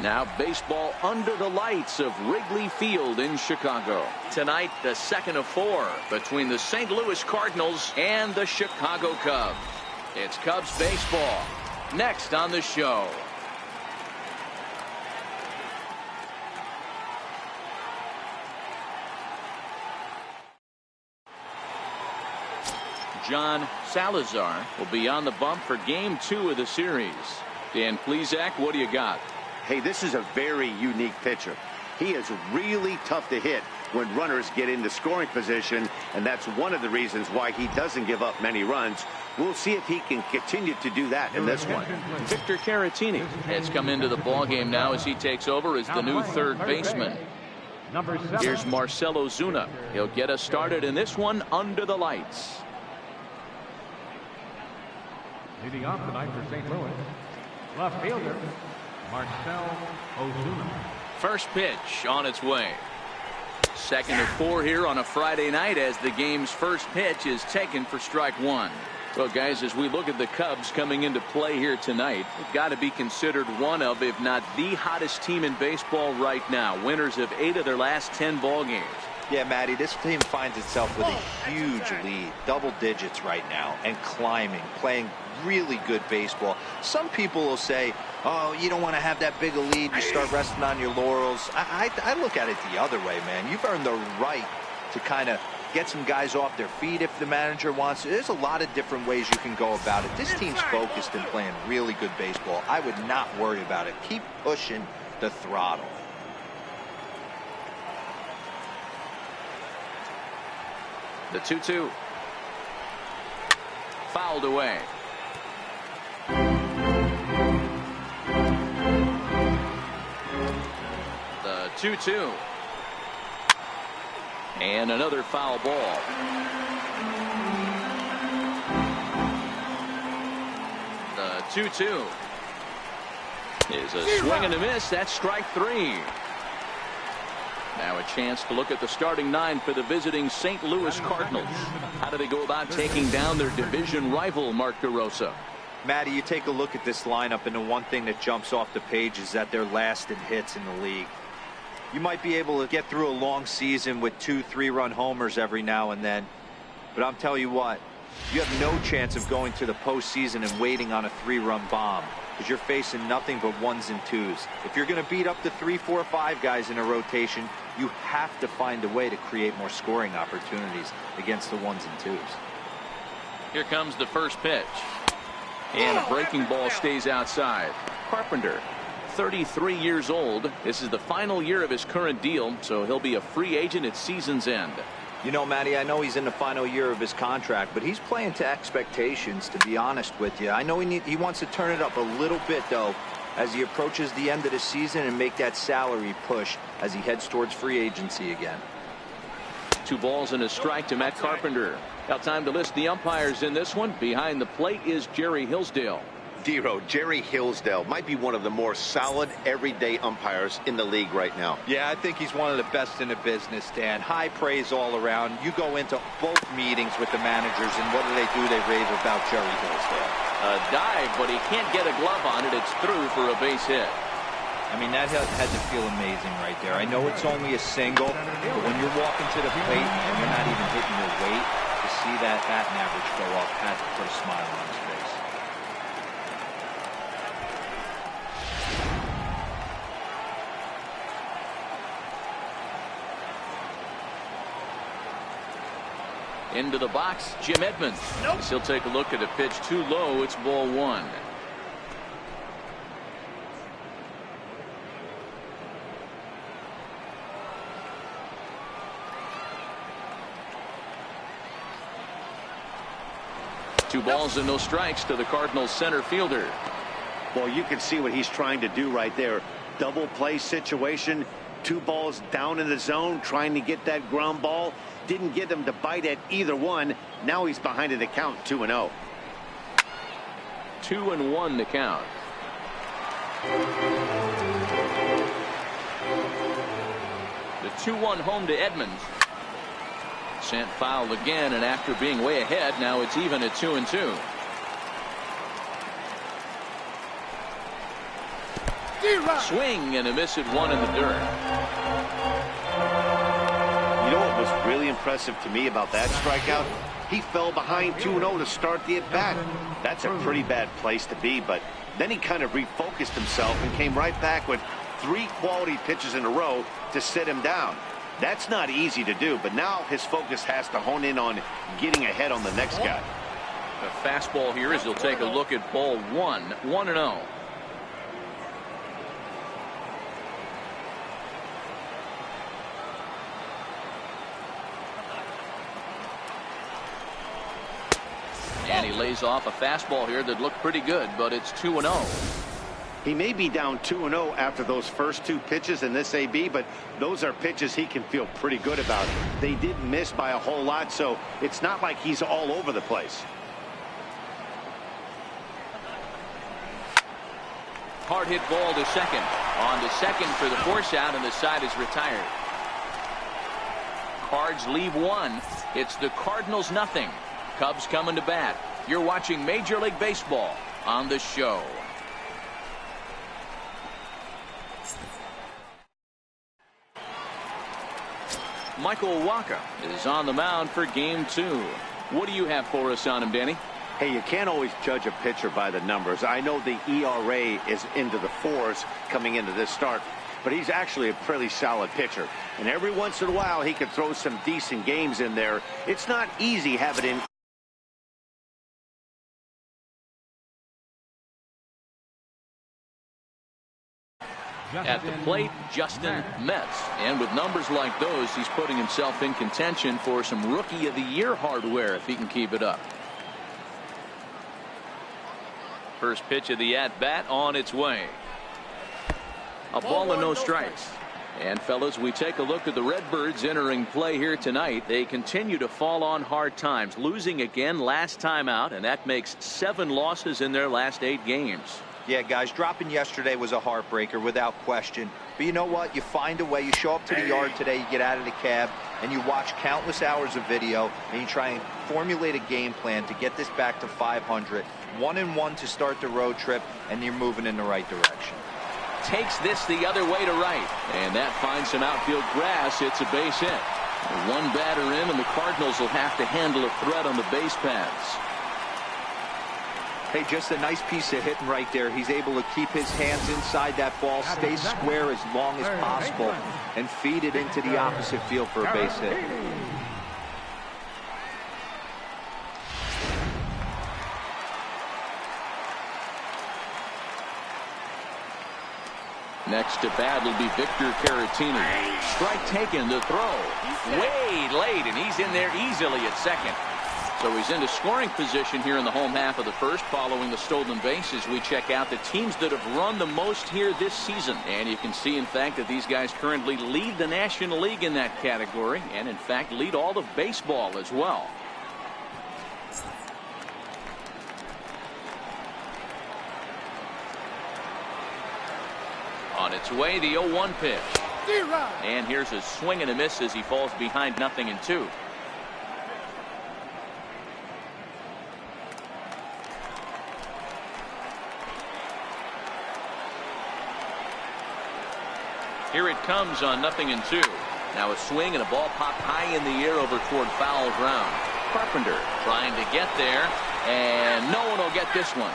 Now baseball under the lights of Wrigley Field in Chicago. Tonight, the second of 4 between the St. Louis Cardinals and the Chicago Cubs. It's Cubs baseball next on the show. John Salazar will be on the bump for game 2 of the series. Dan Plesac, what do you got? Hey, this is a very unique pitcher. He is really tough to hit when runners get into scoring position, and that's one of the reasons why he doesn't give up many runs. We'll see if he can continue to do that in this one. Victor Caratini has come into the ballgame now as he takes over as the new third baseman. Here's Marcell Ozuna. He'll get us started in this one under the lights. Leading off tonight for St. Louis, left fielder Marcell Ozuna. First pitch on its way. Second of 4 here on a Friday night as the game's first pitch is taken for strike 1. Well, guys, as we look at the Cubs coming into play here tonight, they've got to be considered one of, if not the hottest team in baseball right now. Winners of 8 of their last 10 ball games. Yeah, Matty, this team finds itself with a huge lead, double digits right now, and climbing, playing really good baseball. Some people will say, oh, you don't want to have that big a lead, you start resting on your laurels. I look at it the other way, man. You've earned the right to kind of get some guys off their feet if the manager wants to. There's a lot of different ways you can go about it. This team's focused and playing really good baseball. I would not worry about it. Keep pushing the throttle. The 2-2. Fouled away. The 2-2. And another foul ball. The 2-2 is a swing and a miss. That's strike 3. Now a chance to look at the starting 9 for the visiting St. Louis Cardinals. How do they go about taking down their division rival, Mark DeRosa? Matty, you take a look at this lineup, and the one thing that jumps off the page is that they're last in hits in the league. You might be able to get through a long season with 2-3-run homers every now and then, but I'm telling you what, you have no chance of going to the postseason and waiting on a 3-run bomb, because you're facing nothing but 1s and 2s. If you're going to beat up the 3, 4, 5 guys in a rotation, you have to find a way to create more scoring opportunities against the 1s and 2s. Here comes the first pitch. And a breaking ball stays outside. Carpenter, 33 years old. This is the final year of his current deal, so he'll be a free agent at season's end. You know, Matty, I know he's in the final year of his contract, but he's playing to expectations, to be honest with you. I know he wants to turn it up a little bit, though, as he approaches the end of the season and make that salary push as he heads towards free agency again. 2 balls and a strike to Matt Carpenter. Now time to list the umpires in this one. Behind the plate is Jerry Hillsdale. Dero, Jerry Hillsdale might be one of the more solid everyday umpires in the league right now. Yeah, I think he's one of the best in the business, Dan. High praise all around. You go into both meetings with the managers, and what do? They rave about Jerry Hillsdale. A dive, but he can't get a glove on it. It's through for a base hit. I mean, that had to feel amazing right there. I know it's only a single, but when you're walking to the plate and you're not even hitting your weight, to see that batting average go up had to put a smile on his face. Into the box, Jim Edmonds. Nope. He'll take a look at a pitch too low. It's ball 1. Two balls and no strikes to the Cardinals center fielder. Well, you can see what he's trying to do right there. Double play situation. 2 balls down in the zone, trying to get that ground ball. Didn't get him to bite at either one. Now he's behind in the count, 2-0. 2-1 the count. The 2-1 home to Edmonds. Sent foul again, and after being way ahead, now it's even at 2-2. Swing and a miss at one in the dirt. You know what was really impressive to me about that strikeout? He fell behind 2-0 to start the at-bat. That's a pretty bad place to be, but then he kind of refocused himself and came right back with 3 quality pitches in a row to sit him down. That's not easy to do, but now his focus has to hone in on getting ahead on the next guy. A fastball here as he'll take a look at ball 1, 1-0. And he lays off a fastball here that looked pretty good, but it's 2-0. He may be down 2-0 after those first 2 pitches in this AB, but those are pitches he can feel pretty good about. They did miss by a whole lot, so it's not like he's all over the place. Hard hit ball to second. On to second for the force out, and the side is retired. Cards leave 1. It's the Cardinals nothing. Cubs coming to bat. You're watching Major League Baseball on the show. Michael Wacha is on the mound for game 2. What do you have for us on him, Danny? Hey, you can't always judge a pitcher by the numbers. I know the ERA is into the 4s coming into this start, but he's actually a pretty solid pitcher. And every once in a while, he can throw some decent games in there. It's not easy having it in. At the plate, Justin Metz. And with numbers like those, he's putting himself in contention for some Rookie of the Year hardware if he can keep it up. First pitch of the at-bat on its way. A ball and no strikes. And fellas, we take a look at the Redbirds entering play here tonight. They continue to fall on hard times, losing again last time out, and that makes 7 losses in their last 8 games. Yeah, guys, dropping yesterday was a heartbreaker without question. But you know what? You find a way. You show up to the yard today, you get out of the cab, and you watch countless hours of video, and you try and formulate a game plan to get this back to 500. 1-1 to start the road trip, and you're moving in the right direction. Takes this the other way to right, and that finds some outfield grass. It's a base hit. 1 batter in, and the Cardinals will have to handle a threat on the base paths. Hey, just a nice piece of hitting right there. He's able to keep his hands inside that ball, stay square as long as possible, and feed it into the opposite field for a base hit. Next to bat will be Victor Caratini. Strike taken, the throw. Way late, and he's in there easily at second. So he's into scoring position here in the home half of the first following the stolen base as we check out the teams that have run the most here this season. And you can see, in fact, that these guys currently lead the National League in that category and, in fact, lead all of baseball as well. On its way, the 0-1 pitch. And here's a swing and a miss as he falls behind 0-2. Here it comes on 0-2. Now a swing and a ball popped high in the air over toward foul ground. Carpenter trying to get there, and no one will get this one.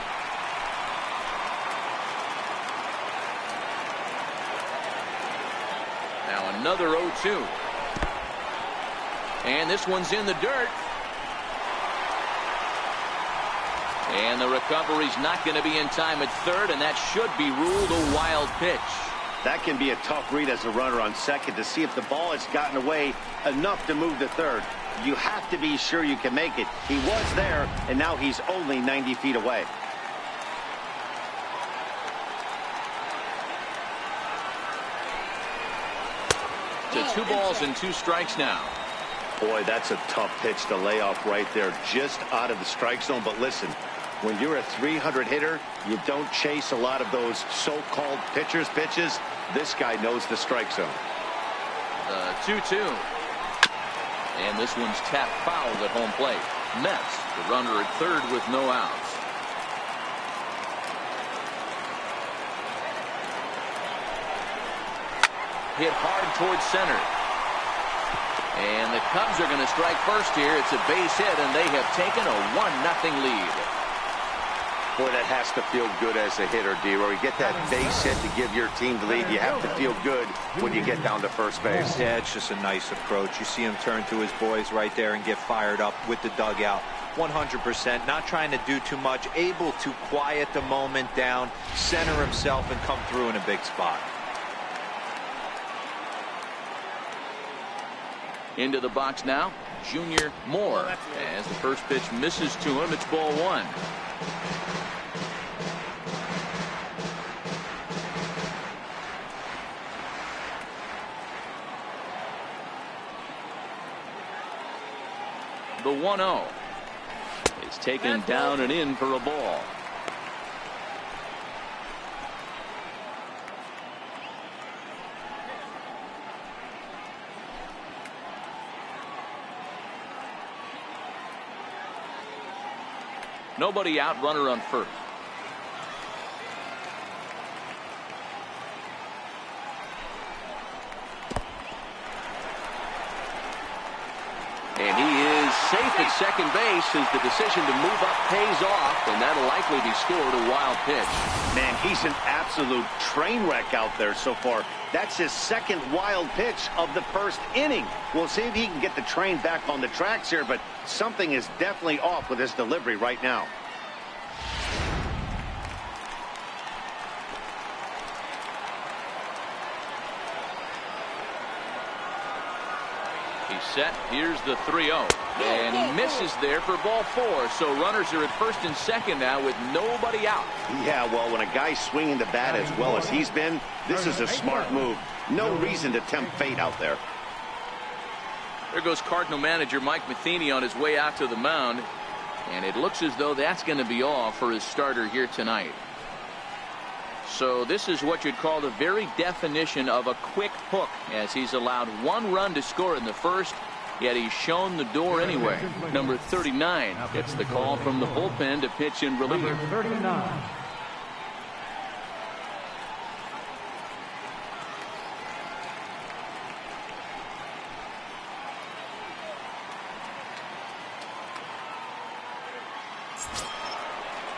Now another 0-2. And this one's in the dirt. And the recovery's not going to be in time at third, and that should be ruled a wild pitch. That can be a tough read as a runner on second to see if the ball has gotten away enough to move to third. You have to be sure you can make it. He was there, and now he's only 90 feet away. To 2 balls and 2 strikes now. Boy, that's a tough pitch to lay off right there, just out of the strike zone. But listen, when you're a 300 hitter, you don't chase a lot of those so-called pitcher's pitches. This guy knows the strike zone. 2-2. And this one's tapped foul at home plate. Metz, the runner at third with no outs. hit hard towards center. And the Cubs are going to strike first here. It's a base hit, and they have taken a 1-0 lead. Boy, that has to feel good as a hitter, D-Roy. You get that base hit to give your team the lead. You have to feel good when you get down to first base. Yeah, it's just a nice approach. You see him turn to his boys right there and get fired up with the dugout. 100%, not trying to do too much, able to quiet the moment down, center himself, and come through in a big spot. Into the box now, Junior Moore. As the first pitch misses to him, it's ball 1. The 1-0 is taken down and in for a ball. Nobody out, runner on first. And he is safe at second base as the decision to move up pays off, and that'll likely be scored a wild pitch. Man, he's an absolute train wreck out there so far. That's his second wild pitch of the first inning. We'll see if he can get the train back on the tracks here, but something is definitely off with his delivery right now. He's set. Here's the 3-0. And he misses there for ball 4. So runners are at first and second now with nobody out. Yeah, well, when a guy's swinging the bat as well as he's been, this is a smart move. No reason to tempt fate out there. There goes Cardinal manager Mike Matheny on his way out to the mound. And it looks as though that's going to be all for his starter here tonight. So this is what you'd call the very definition of a quick hook, as he's allowed 1 run to score in the first, yet he's shown the door anyway. Number 39 gets the call from the bullpen to pitch in relief. Number 39.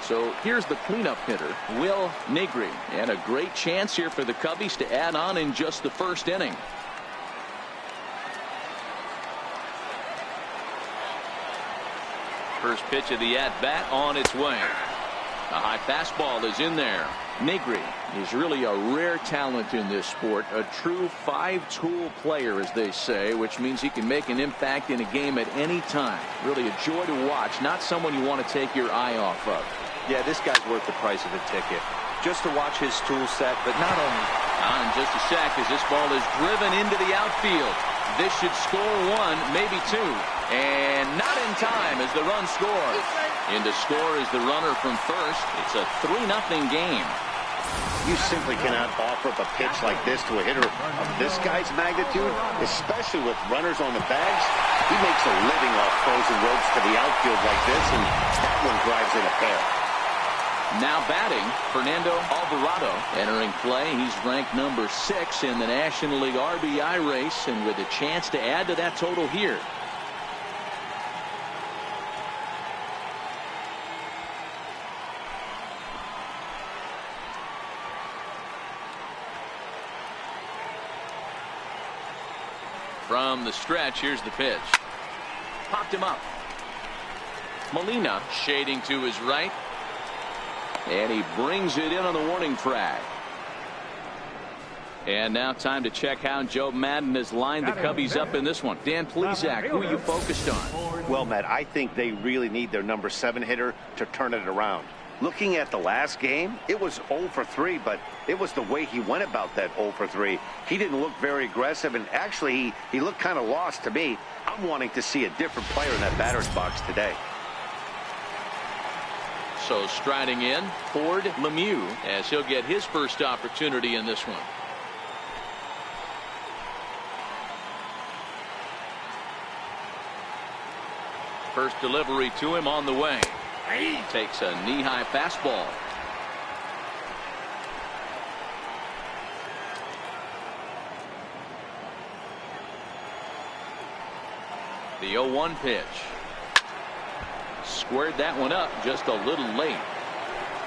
So here's the cleanup hitter, Will Negri, and a great chance here for the Cubbies to add on in just the first inning. First pitch of the at-bat on its way. A high fastball is in there. Negri is really a rare talent in this sport, a true 5-tool player, as they say, which means he can make an impact in a game at any time. Really a joy to watch, not someone you want to take your eye off of. Yeah, this guy's worth the price of a ticket. Just to watch his tool set, but not only. On just a sec as this ball is driven into the outfield. This should score 1, maybe 2. And not in time as the run scores. In to score is the runner from first. It's a 3-0 game. You simply cannot offer up a pitch like this to a hitter of this guy's magnitude, especially with runners on the bags. He makes a living off frozen ropes to the outfield like this, and that one drives in a pair. Now batting, Fernando Alvarado entering play. He's ranked number 6 in the National League RBI race, and with a chance to add to that total here. From the stretch, here's the pitch. Popped him up. Molina shading to his right. And he brings it in on the warning track. And now time to check how Joe Madden has lined the Cubbies up in this one. Dan Plesac, who are you focused on? Well, Matt, I think they really need their number 7 hitter to turn it around. Looking at the last game, it was 0 for 3, but it was the way he went about that 0 for 3. He didn't look very aggressive, and actually he looked kind of lost to me. I'm wanting to see a different player in that batter's box today. So striding in, Ford Lemieux, as he'll get his first opportunity in this one. First delivery to him on the way. He takes a knee-high fastball. The 0-1 pitch. Squared that one up just a little late.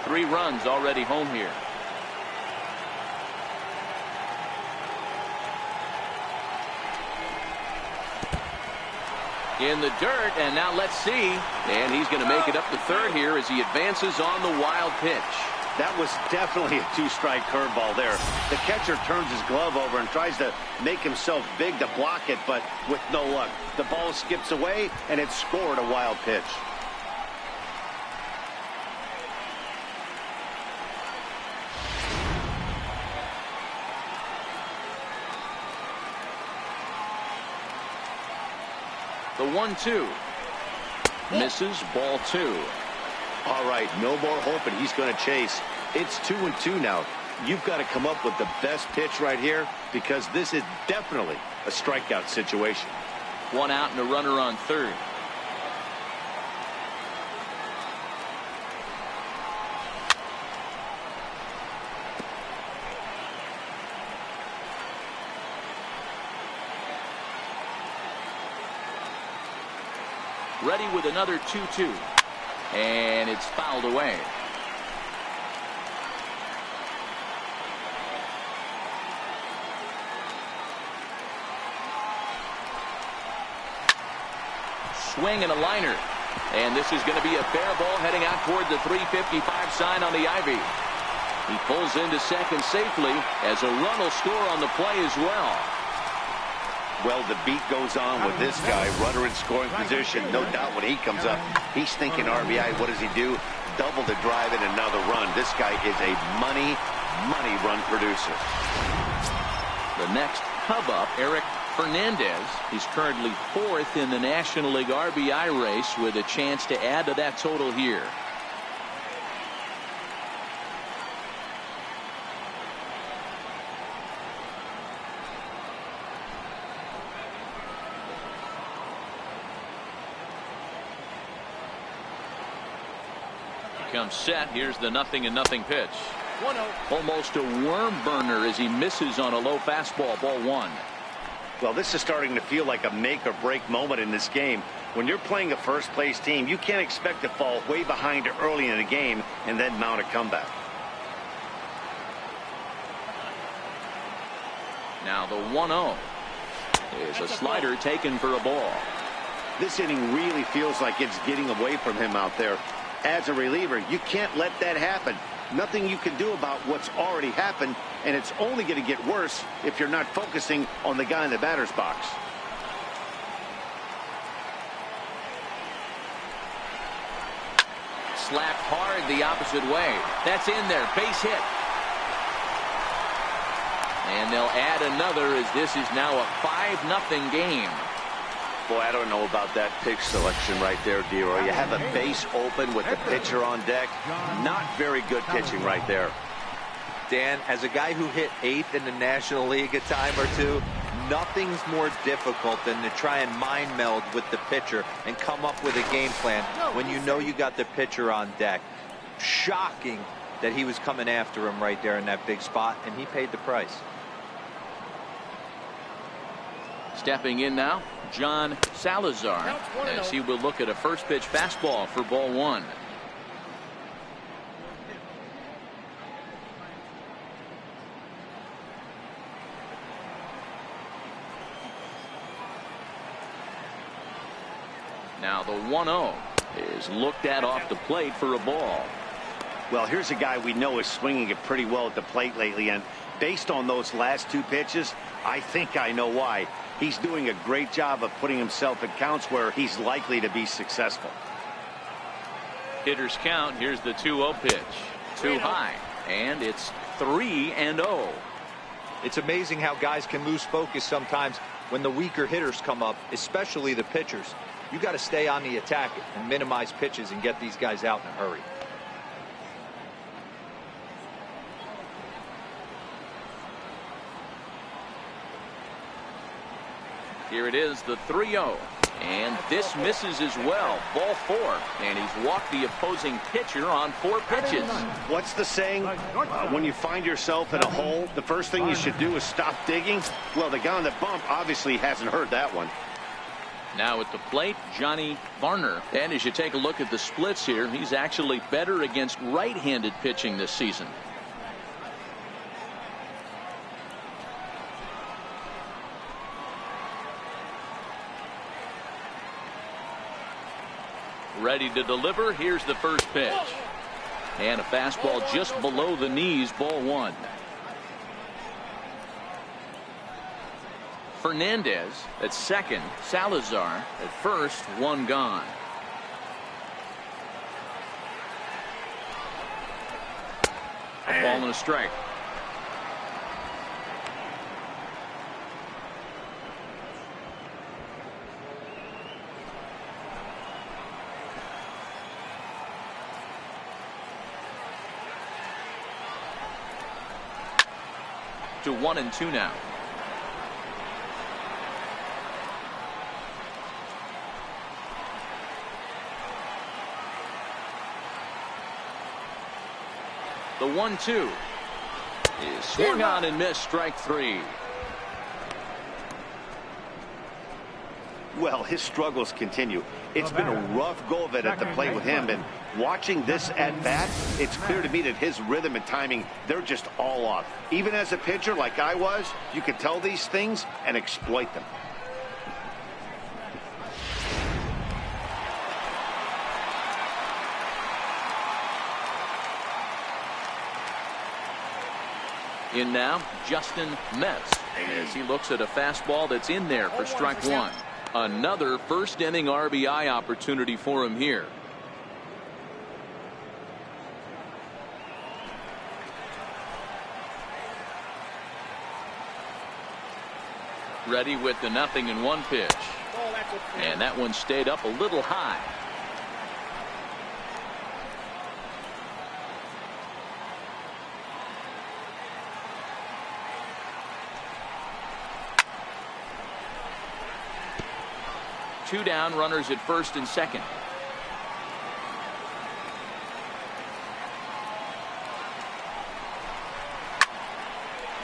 3 runs already home here. In the dirt, and now let's see. And he's going to make it up to third here as he advances on the wild pitch. That was definitely a 2-strike curveball there. The catcher turns his glove over and tries to make himself big to block it, but with no luck. The ball skips away, and it's scored a wild pitch. The 1-2. Misses, ball 2. All right, no more hope, and he's going to chase. It's 2-2 now. You've got to come up with the best pitch right here because this is definitely a strikeout situation. 1 out and a runner on third. Ready with another 2-2. And it's fouled away. Swing and a liner. And this is going to be a fair ball heading out toward the 355 sign on the ivy. He pulls into second safely as a run will score on the play as well. Well, the beat goes on with this guy. Runner in scoring position. No doubt when he comes up, he's thinking RBI. What does he do? Double the drive and another run. This guy is a money run producer. The next Cub up, Eric Fernandez. He's currently 4th in the National League RBI race with a chance to add to that total here. Comes set. Here's the 0-0 pitch. 1-0. Almost a worm burner as he misses on a low fastball. Ball 1. Well, this is starting to feel like a make or break moment in this game. When you're playing a first place team, you can't expect to fall way behind early in the game and then mount a comeback. Now the 1-0 is a slider taken for a ball. This inning really feels like it's getting away from him out there. As a reliever, you can't let that happen. Nothing you can do about what's already happened, and it's only going to get worse if you're not focusing on the guy in the batter's box. Slapped hard the opposite way. That's in there. Base hit. And they'll add another as this is now a 5-0 game. Boy, I don't know about that pitch selection right there, D-Roy. You have a base open with the pitcher on deck. Not very good pitching right there. Dan, as a guy who hit 8th in the National League a time or two, nothing's more difficult than to try and mind meld with the pitcher and come up with a game plan when you know you got the pitcher on deck. Shocking that he was coming after him right there in that big spot, and he paid the price. Stepping in now, John Salazar, as he will look at a first pitch fastball for ball 1. Now the 1-0 is looked at off the plate for a ball. Well, here's a guy we know is swinging it pretty well at the plate lately, and based on those last 2 pitches, I think I know why. He's doing a great job of putting himself in counts where he's likely to be successful. Hitters count. Here's the 2-0 pitch. Too high, and it's 3-0. It's amazing how guys can lose focus sometimes when the weaker hitters come up, especially the pitchers. You got to stay on the attack and minimize pitches and get these guys out in a hurry. Here it is, the 3-0. And this misses as well. Ball 4. And he's walked the opposing pitcher on 4 pitches. What's the saying? When you find yourself in a hole, the first thing you should do is stop digging. Well, the guy on the bump obviously hasn't heard that one. Now at the plate, Johnny Varner. And as you take a look at the splits here, he's actually better against right-handed pitching this season. Ready to deliver. Here's the first pitch. And a fastball just below the knees, ball one. Fernandez at second. Salazar at first. One gone. A ball and a strike. To 1-2 now. The 1-2 is swung on and missed. Strike three. Well, his struggles continue. It's been a rough go of it at the plate with him, and watching this at bat, it's clear to me that his rhythm and timing, they're just all off. Even as a pitcher like I was, you could tell these things and exploit them. In now, Justin Metz, as he looks at a fastball that's in there for strike one. Another first inning RBI opportunity for him here. Ready with the 0-1 pitch. And that one stayed up a little high. Two down, runners at first and second.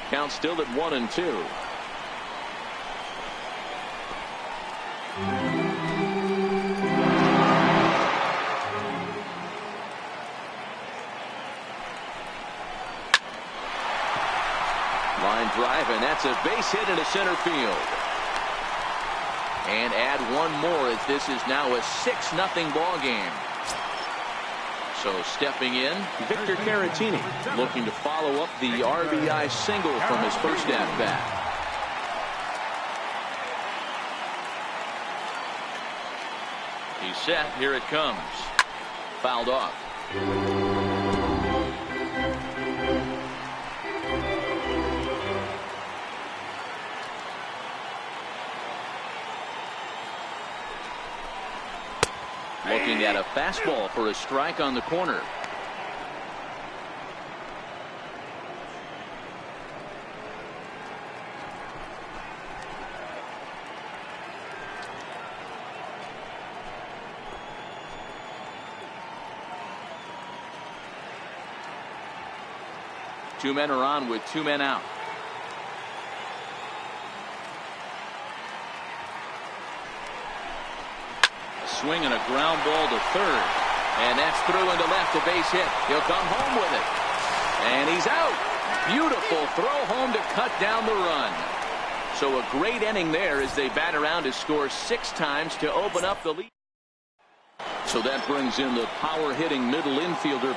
Count still at 1-2. Line drive, and that's a base hit into center field. And add one more as this is now a 6-0 ball game. So stepping in, Victor Caratini, looking to follow up the RBI single from his first at bat. He's set. Here it comes. Fouled off. Looking at a fastball for a strike on the corner. Two men are on with two men out. Swing and a ground ball to third, and that's through into left, a base hit. He'll come home with it, and he's out. Beautiful throw home to cut down the run. So a great inning there as they bat around to score 6 times to open up the lead. So that brings in the power hitting middle infielder.